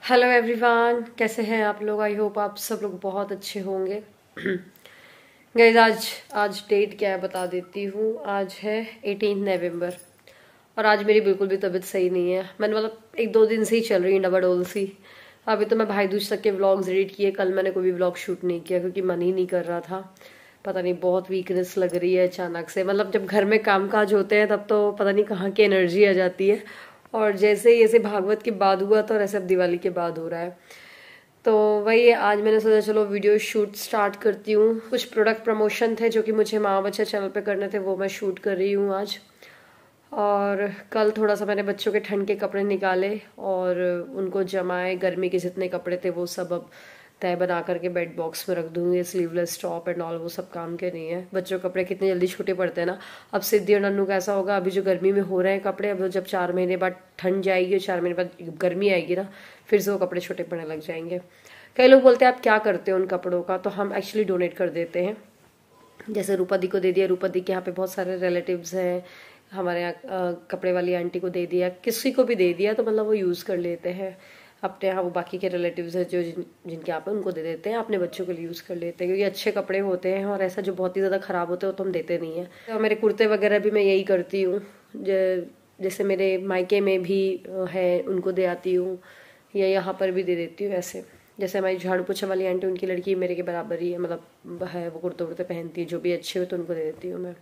Hello everyone, कैसे हैं आप लोग। आई होप आप सब लोग बहुत अच्छे होंगे। गाइस, आज डेट क्या है बता देती हूँ। आज है 18 नवंबर और आज मेरी बिल्कुल भी तबीयत सही नहीं है। मैंने मतलब एक दो दिन से ही चल रही है डबाडोल सी। अभी तो मैं भाई दूज तक के व्लॉग्स एडिट किए, कल मैंने कोई भी व्लॉग शूट नहीं किया क्योंकि मन ही नहीं कर रहा था। पता नहीं, बहुत वीकनेस लग रही है अचानक से। मतलब जब घर में कामकाज होते हैं तब तो पता नहीं कहाँ की एनर्जी आ जाती है, और जैसे ही ऐसे भागवत के बाद हुआ तो ऐसे अब दिवाली के बाद हो रहा है। तो वही आज मैंने सोचा चलो वीडियो शूट स्टार्ट करती हूँ। कुछ प्रोडक्ट प्रमोशन थे जो कि मुझे माँ बच्चा चैनल पे करने थे, वो मैं शूट कर रही हूँ आज। और कल थोड़ा सा मैंने बच्चों के ठंड के कपड़े निकाले और उनको जमाए। गर्मी के जितने कपड़े थे वो सब अब तय बना करके बेड बॉक्स में रख दूंगी। स्लीवलेस टॉप एंड ऑल वो सब काम के नहीं है। बच्चों के कपड़े कितने जल्दी छोटे पड़ते हैं ना। अब सिद्धि और नन्नू का ऐसा होगा, अभी जो गर्मी में हो रहे हैं कपड़े, अब जब 4 महीने बाद ठंड जाएगी और 4 महीने बाद गर्मी आएगी ना, फिर से वो कपड़े छोटे पड़ने लग जाएंगे। कई लोग बोलते हैं आप क्या करते हो उन कपड़ों का, तो हम एक्चुअली डोनेट कर देते हैं। जैसे रूपा दी को दे दिया, रूपा दी के यहाँ पे बहुत सारे रिलेटिव्स हैं, हमारे यहाँ कपड़े वाली आंटी को दे दिया, किसी को भी दे दिया तो मतलब वो यूज़ कर लेते हैं अपने यहाँ। वो बाकी के रिलेटिव्स हैं जो जिनके यहाँ पे उनको दे देते हैं, अपने बच्चों के लिए यूज़ कर लेते हैं क्योंकि अच्छे कपड़े होते हैं। और ऐसा जो बहुत ही ज़्यादा ख़राब होते हैं वो तो हम देते नहीं हैं। तो मेरे कुर्ते वगैरह भी मैं यही करती हूँ। जैसे मेरे मायके में भी है, उनको दे आती हूँ, या यहाँ पर भी दे देती हूँ। ऐसे जैसे हमारी झाड़ू पोछा वाली आंटी, उनकी लड़की मेरे के बराबर ही है, मतलब है, वो कुर्ते वुर्ते पहनती है, जो भी अच्छे हो तो उनको दे देती हूँ मैं।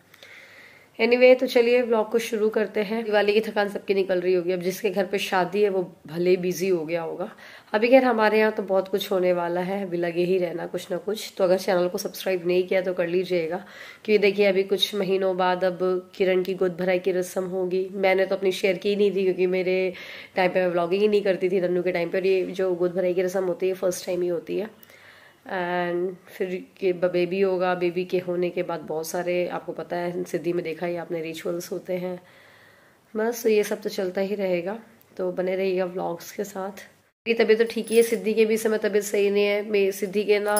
एनीवे, तो चलिए व्लॉग को शुरू करते हैं। दिवाली की थकान सबकी निकल रही होगी। अब जिसके घर पे शादी है वो भले बिजी हो गया होगा। अभी खैर हमारे यहाँ तो बहुत कुछ होने वाला है, अभी लगे ही रहना कुछ ना कुछ। तो अगर चैनल को सब्सक्राइब नहीं किया तो कर लीजिएगा, क्योंकि देखिए अभी कुछ महीनों बाद अब किरण की गोद भराई की रस्म होगी। मैंने तो अपनी शेयर की नहीं थी क्योंकि मेरे टाइम पे मैं व्लॉगिंग ही नहीं करती थी नन्नू के टाइम पर। ये जो गोद भराई की रस्म होती है फर्स्ट टाइम ही होती है। एंड फिर के बेबी होगा। बेबी के होने के बाद बहुत सारे, आपको पता है सिद्धि में देखा ही आपने, रिचुअल्स होते हैं। बस ये सब तो चलता ही रहेगा, तो बने रहिएगा व्लॉग्स के साथ। मेरी तबीयत तो ठीक ही है, सिद्धि के भी समय तबीयत सही नहीं है। मेरी सिद्धि के ना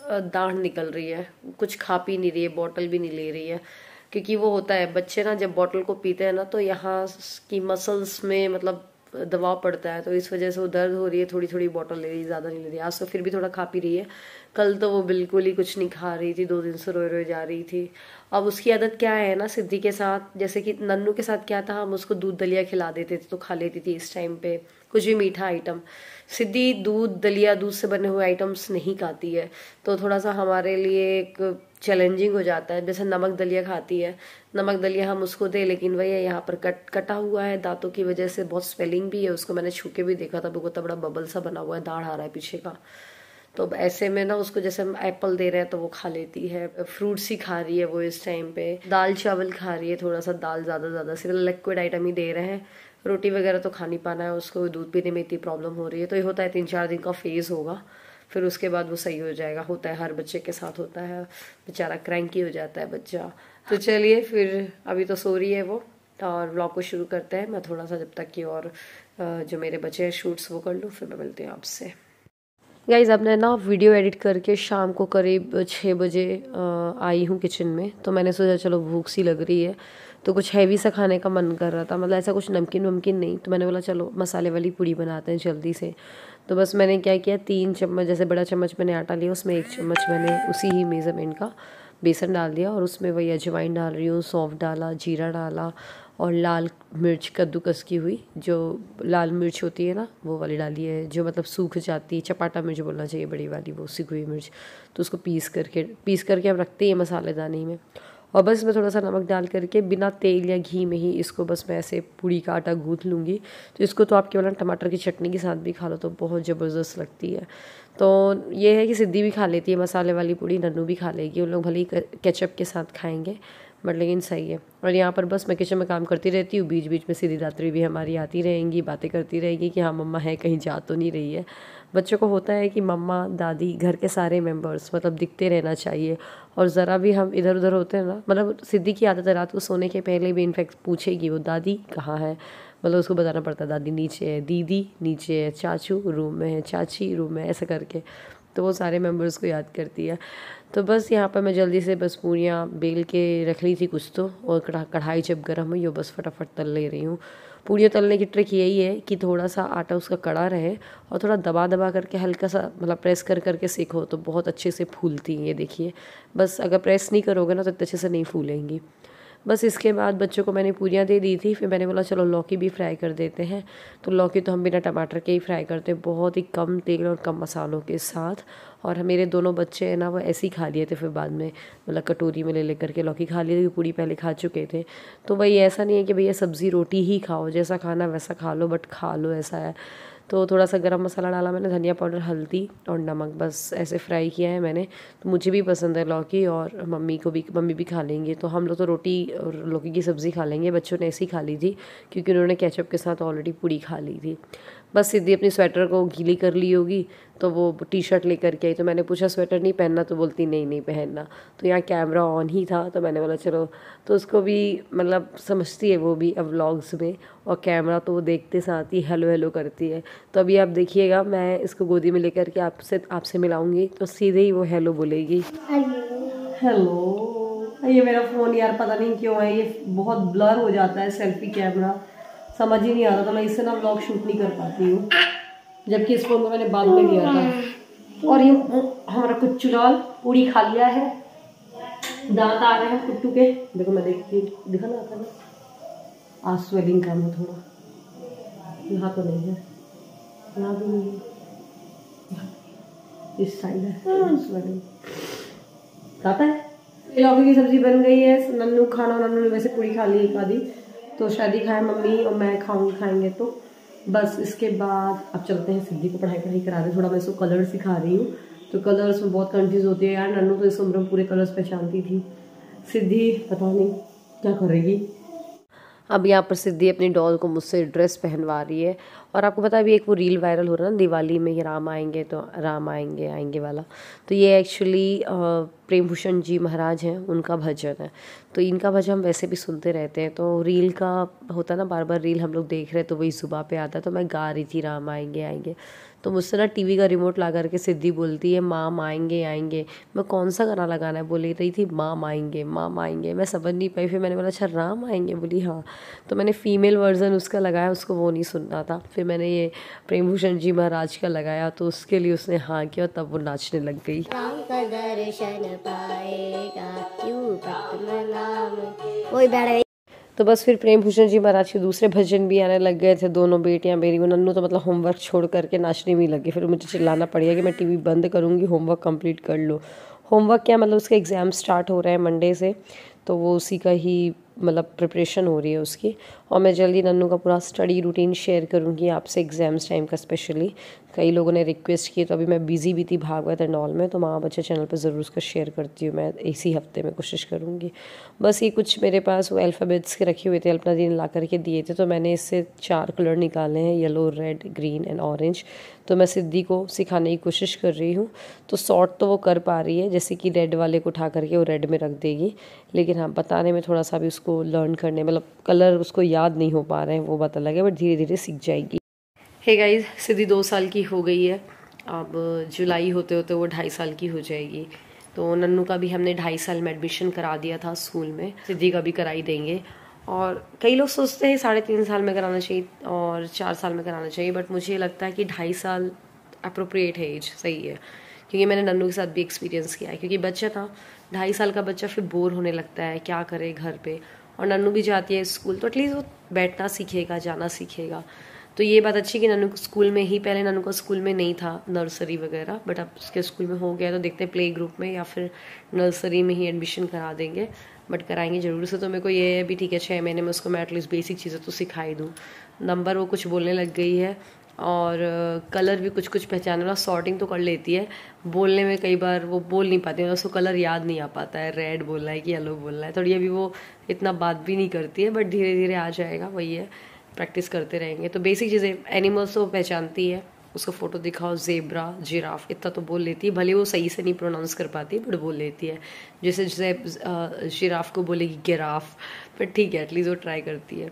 दाढ़ निकल रही है, कुछ खा पी नहीं रही है, बॉटल भी नहीं ले रही है। क्योंकि वो होता है बच्चे ना जब बॉटल को पीते हैं ना तो यहाँ की मसल्स में मतलब दबाव पड़ता है, तो इस वजह से वो दर्द हो रही है। थोड़ी थोड़ी बॉटल ले रही है, ज्यादा नहीं ले रही। आज तो फिर भी थोड़ा खा पी रही है। कल तो वो बिल्कुल ही कुछ नहीं खा रही थी, 2 दिन से रोए रोए जा रही थी। अब उसकी आदत क्या है ना, सिद्धि के साथ, जैसे कि नन्नू के साथ क्या था, हम उसको दूध दलिया खिला देते थे तो खा लेती थी इस टाइम पे, कुछ भी मीठा आइटम। सिद्धि दूध दलिया, दूध से बने हुए आइटम्स नहीं खाती है, तो थोड़ा सा हमारे लिए एक चैलेंजिंग हो जाता है। जैसे नमक दलिया खाती है, नमक दलिया हम उसको दे, लेकिन वही है यहाँ पर कटा हुआ है दांतों की वजह से, बहुत स्वेलिंग भी है उसको। मैंने छू के भी देखा था, बहुत बड़ा बबल सा बना हुआ है, दाढ़ आ रहा है पीछे का। तो अब ऐसे में ना उसको जैसे हम एप्पल दे रहे हैं तो वो खा लेती है, फ्रूट्स ही खा रही है वो इस टाइम पे। दाल चावल खा रही है, थोड़ा सा दाल ज्यादा सिर्फ लिक्विड आइटम ही दे रहे हैं। रोटी वगैरह तो खा नहीं पाना है उसको, दूध पीने में इतनी प्रॉब्लम हो रही है। तो ये होता है 3-4 दिन का फेज होगा, फिर उसके बाद वो सही हो जाएगा। होता है, हर बच्चे के साथ होता है, बेचारा क्रैंकी हो जाता है बच्चा। तो चलिए फिर, अभी तो सो रही है वो, और व्लॉग को शुरू करते हैं। मैं थोड़ा सा जब तक की और जो मेरे बचे हैं शूट्स वो कर लूँ, फिर मैं मिलती हूँ आपसे। गाइज, अब मैं ना वीडियो एडिट करके शाम को करीब 6 बजे आई हूँ किचन में। तो मैंने सोचा चलो भूख सी लग रही है तो कुछ हैवी सा खाने का मन कर रहा था, मतलब ऐसा कुछ नमकीन वमकीन नहीं। तो मैंने बोला चलो मसाले वाली पूड़ी बनाते हैं जल्दी से। तो बस मैंने क्या किया, 3 चम्मच, जैसे बड़ा चम्मच मैंने आटा लिया, उसमें 1 चम्मच मैंने उसी ही मेज़रमेंट का बेसन डाल दिया, और उसमें वही अजवाइन डाल रही हूँ, सौंफ डाला, जीरा डाला, और लाल मिर्च कद्दूकस की हुई, जो लाल मिर्च होती है ना वो वाली डाली है, जो मतलब सूख जाती है, चपाटा मिर्च बोलना चाहिए, बड़ी वाली, वो सूखी हुई मिर्च। तो उसको पीस करके हम रखते हैं मसालेदानी में। और बस मैं थोड़ा सा नमक डाल करके बिना तेल या घी में ही इसको बस मैं ऐसे पूड़ी का आटा गूँथ लूँगी। तो इसको तो आप केवल टमाटर की चटनी के साथ भी खा लो तो बहुत ज़बरदस्त लगती है। तो ये है कि सिद्धि भी खा लेती है मसाले वाली पूड़ी, नन्नू भी खा लेगी, उन लोग भले ही केचप के साथ खाएंगे, बट लेकिन सही है। और यहाँ पर बस मैं किचन में काम करती रहती हूँ, बीच बीच में सीधी दात्री भी हमारी आती रहेंगी, बातें करती रहेंगी कि हाँ मम्मा है, कहीं जा तो नहीं रही है। बच्चों को होता है कि मम्मा दादी, घर के सारे मेंबर्स मतलब दिखते रहना चाहिए। और ज़रा भी हम इधर उधर होते हैं ना, मतलब सिद्धि की आदत है रात को सोने के पहले भी इनफैक्ट पूछेगी वो दादी कहाँ है, मतलब उसको बताना पड़ता है दादी नीचे है, दीदी नीचे है, चाचू रूम में है, चाची रूम में, ऐसा करके। तो वो सारे मेंबर्स को याद करती है। तो बस यहाँ पर मैं जल्दी से बस पूरियाँ बेल के रख ली थी कुछ तो, और कढ़ाई जब गर्म हुई वो बस फटाफट तल ले रही हूँ। पूड़ियाँ तलने की ट्रिक यही है कि थोड़ा सा आटा उसका कड़ा रहे और थोड़ा दबा दबा करके हल्का सा मतलब प्रेस कर करके सेको तो बहुत अच्छे से फूलती हैं। ये देखिए, बस अगर प्रेस नहीं करोगे ना तो इतने अच्छे से नहीं फूलेंगी। बस इसके बाद बच्चों को मैंने पूरियाँ दे दी थी। फिर मैंने बोला चलो लौकी भी फ्राई कर देते हैं। तो लौकी तो हम बिना टमाटर के ही फ्राई करते हैं, बहुत ही कम तेल और कम मसालों के साथ। और मेरे दोनों बच्चे हैं ना, वो ऐसे ही खा लिए थे। फिर बाद में मतलब कटोरी में ले लेकर के लौकी खा लिए थे, पूरी पहले खा चुके थे। तो वही ऐसा नहीं है कि भैया सब्ज़ी रोटी ही खाओ, जैसा खाना वैसा खा लो, बट खा लो, ऐसा है। तो थोड़ा सा गरम मसाला डाला मैंने, धनिया पाउडर, हल्दी और नमक, बस ऐसे फ्राई किया है मैंने। तो मुझे भी पसंद है लौकी और मम्मी भी खा लेंगे। तो हम लोग तो रोटी और लौकी की सब्ज़ी खा लेंगे। बच्चों ने ऐसी खा ली थी क्योंकि उन्होंने केचप के साथ ऑलरेडी पूड़ी खा ली थी। बस सिद्धि अपनी स्वेटर को गीली कर ली होगी तो वो टी शर्ट लेकर के आई। तो मैंने पूछा स्वेटर नहीं पहनना, तो बोलती नहीं नहीं पहनना। तो यहाँ कैमरा ऑन ही था तो मैंने बोला चलो। तो उसको भी मतलब समझती है वो भी अब व्लॉग्स में, और कैमरा तो वो देखते साथ ही हेलो हेलो करती है। तो अभी आप देखिएगा, मैं इसको गोदी में लेकर के आपसे मिलाऊंगी तो सीधे ही वो हेलो बोलेगी। हेलो। ये मेरा फ़ोन यार पता नहीं क्यों है, ये बहुत ब्लर हो जाता है सेल्फी कैमरा, समझ ही नहीं आ रहा था। मैं इससे ना व्लॉग शूट नहीं कर पाती हूँ, जबकि इस फोन को मैंने बाद में लिया था। और ये हमारा कुच्चू लाल पूरी खा लिया है, दांत आ रहे हैं कुट्टू के। देखो मैं देखती दिखा ना आता ना, आज स्वेलिंग कम है थोड़ा, यहाँ तो नहीं है, यहाँ भी नहीं है, इस साइड है स्वेलिंग आता है। लौकी की सब्जी बन गई है। नन्नू ने वैसे पूरी खा ली एक आधी, तो शायद ही खाए मम्मी और मैं खाएंगे। तो बस इसके बाद अब चलते हैं सिद्धि को पढ़ाई करा रहे। थोड़ा मैं इसको कलर सिखा रही हूँ, तो कलर्स में बहुत कंफ्यूज होती है यार। नन्नू तो इस उम्र में पूरे कलर्स पहचानती थी, सिद्धि पता नहीं क्या करेगी। अब यहाँ पर सिद्धि अपनी डॉल को मुझसे ड्रेस पहनवा रही है। और आपको पता है अभी एक वो रील वायरल हो रहा है ना दिवाली में, ये राम आएंगे तो राम आएंगे वाला। तो ये एक्चुअली प्रेम भूषण जी महाराज हैं, उनका भजन है। तो इनका भजन हम वैसे भी सुनते रहते हैं, तो रील का होता ना, बार बार रील हम लोग देख रहे हैं तो वही जुबान पे आता है। तो मैं गा रही थी राम आएंगे। तो मुझसे ना टीवी का रिमोट ला करके सिद्धि बोलती है माम आएंगे। मैं कौन सा गाना लगाना है बोल रही थी, माम आएंगे। मैं समझ नहीं पाई। फिर मैंने बोला अच्छा राम आएंगे, बोली हाँ। तो मैंने फीमेल वर्जन उसका लगाया, उसको वो नहीं सुनना था। फिर मैंने ये प्रेम भूषण जी महाराज का लगाया, तो उसके लिए उसने हाँ किया, तब वो नाचने लग गई। राम का दर्शन पाएगा क्यों वही बैठ। तो बस फिर प्रेम भूषण जी महाराज के दूसरे भजन भी आने लग गए थे। दोनों बेटियां मेरी, वो नन्नू तो मतलब होमवर्क छोड़ करके नाचने भी लगी। फिर मुझे चिल्लाना पड़ गया कि मैं टीवी बंद करूंगी, होमवर्क कंप्लीट कर लो। होमवर्क क्या, मतलब उसके एग्ज़ाम स्टार्ट हो रहे हैं मंडे से, तो वो उसी का ही मतलब प्रिपरेशन हो रही है उसकी। और मैं जल्दी नन्नू का पूरा स्टडी रूटीन शेयर करूँगी आपसे, एग्ज़ाम्स टाइम का स्पेशली। कई लोगों ने रिक्वेस्ट की, तो अभी मैं बिज़ी भी थी भागवत एंड ऑल में, तो माँ बच्चे चैनल पर ज़रूर उसका शेयर करती हूँ मैं, इसी हफ्ते में कोशिश करूँगी। बस ये कुछ मेरे पास वो अल्फ़ाबेट्स के रखे हुए थे, अल्पना दी ने ला करके दिए थे, तो मैंने इससे 4 कलर निकाले हैं, yellow, red, green and orange. तो मैं सिद्धि को सिखाने की कोशिश कर रही हूँ। तो सॉर्ट तो वो कर पा रही है, जैसे कि रेड वाले को उठा करके वो रेड में रख देगी, लेकिन हाँ बताने में थोड़ा सा भी उसको लर्न करने, मतलब कलर उसको याद नहीं हो पा रहे हैं, वो बात अलग है, बट धीरे धीरे सीख जाएगी। हे गाइस, सिद्धि 2 साल की हो गई है। अब जुलाई होते होते वो 2.5 साल की हो जाएगी। तो नन्नू का भी हमने 2.5 साल में एडमिशन करा दिया था स्कूल में, सिद्धि का भी कराई देंगे। और कई लोग सोचते हैं 3.5 साल में कराना चाहिए और 4 साल में कराना चाहिए, बट मुझे लगता है कि 2.5 साल अप्रोप्रिएट है, एज सही है। क्योंकि मैंने नन्नू के साथ भी एक्सपीरियंस किया है, क्योंकि बच्चा था 2.5 साल का बच्चा फिर बोर होने लगता है, क्या करे घर पे। और नन्नू भी जाती है स्कूल, तो एटलीस्ट वो बैठना सीखेगा, जाना सीखेगा। तो ये बात अच्छी कि नन्नू को स्कूल में ही, पहले नन्नू को स्कूल में नहीं था नर्सरी वगैरह, बट अब उसके स्कूल में हो गया, तो देखते हैं प्ले ग्रुप में या फिर नर्सरी में ही एडमिशन करा देंगे, बट कराएंगे ज़रूर से। तो मेरे को ये है भी ठीक है, 6 महीने में उसको मैं एटलीस्ट बेसिक चीज़ें तो सिखाई दूँ। नंबर वो कुछ बोलने लग गई है, और कलर भी कुछ कुछ पहचानने वाला, सॉर्टिंग तो कर लेती है। बोलने में कई बार वो बोल नहीं पाती है, उसको कलर याद नहीं आ पाता है, रेड बोलना है कि येलो बोलना है। थोड़ी अभी वो इतना बात भी नहीं करती है, बट धीरे धीरे आ जाएगा, वही है, प्रैक्टिस करते रहेंगे। तो बेसिक चीज़ें, एनिमल्स तो पहचानती है, उसको फ़ोटो दिखाओ, ज़ेब्रा, जिराफ, इतना तो बोल लेती है। भले वो सही से नहीं प्रोनाउंस कर पाती, बट बोल लेती है। जैसे जिराफ को बोलेगी गिराफ, बट ठीक है, एटलीस्ट वो ट्राई करती है।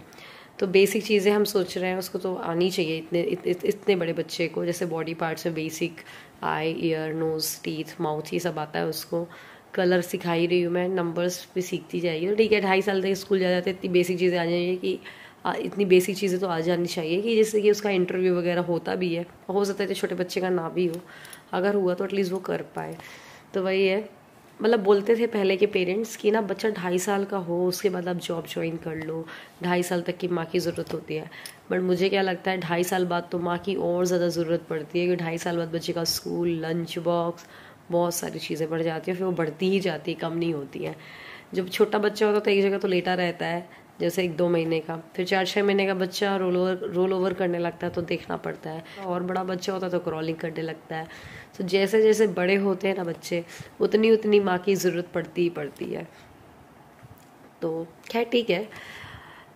तो बेसिक चीज़ें हम सोच रहे हैं उसको तो आनी चाहिए, इतने बड़े बच्चे को। जैसे बॉडी पार्ट्स में basic eye, ear, nose, teeth, mouth, ये सब आता है उसको। कलर सिखा ही रही हूँ मैं, नंबर्स भी सीखती जाएगी। तो ठीक है, 2.5 साल तक स्कूल जा जाते, इतनी बेसिक चीज़ें आ जाएंगी कि इतनी बेसिक चीज़ें तो आ जानी चाहिए कि जैसे कि उसका इंटरव्यू वगैरह होता भी है, हो सकता है कि छोटे बच्चे का ना भी हो, अगर हुआ तो एटलीस्ट वो कर पाए। तो वही है, मतलब बोलते थे पहले के पेरेंट्स कि ना बच्चा 2.5 साल का हो उसके बाद आप जॉब ज्वाइन कर लो, 2.5 साल तक की माँ की ज़रूरत होती है। बट मुझे क्या लगता है 2.5 साल बाद तो माँ की और ज़्यादा ज़रूरत पड़ती है, क्योंकि 2.5 साल बाद बच्चे का स्कूल, लंच बॉक्स, बहुत सारी चीज़ें बढ़ जाती हैं, फिर वो बढ़ती ही जाती है, कम नहीं होती हैं। जब छोटा बच्चा होता है तो एक जगह तो लेटा रहता है, जैसे 1-2 महीने का, फिर 4-6 महीने का बच्चा रोल ओवर करने लगता है तो देखना पड़ता है, और बड़ा बच्चा होता है तो क्रॉलिंग करने लगता है। तो जैसे जैसे बड़े होते हैं ना बच्चे, उतनी उतनी माँ की ज़रूरत पड़ती ही पड़ती है। तो खैर ठीक है,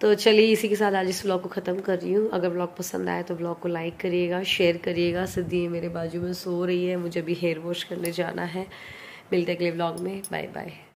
तो चलिए इसी के साथ आज इस व्लॉग को ख़त्म कर रही हूँ। अगर व्लॉग पसंद आए तो व्लॉग को लाइक करिएगा, शेयर करिएगा। सिद्धि मेरे बाजू में सो रही है, मुझे अभी हेयर वॉश करने जाना है। मिलते अगले व्लॉग में, बाय बाय।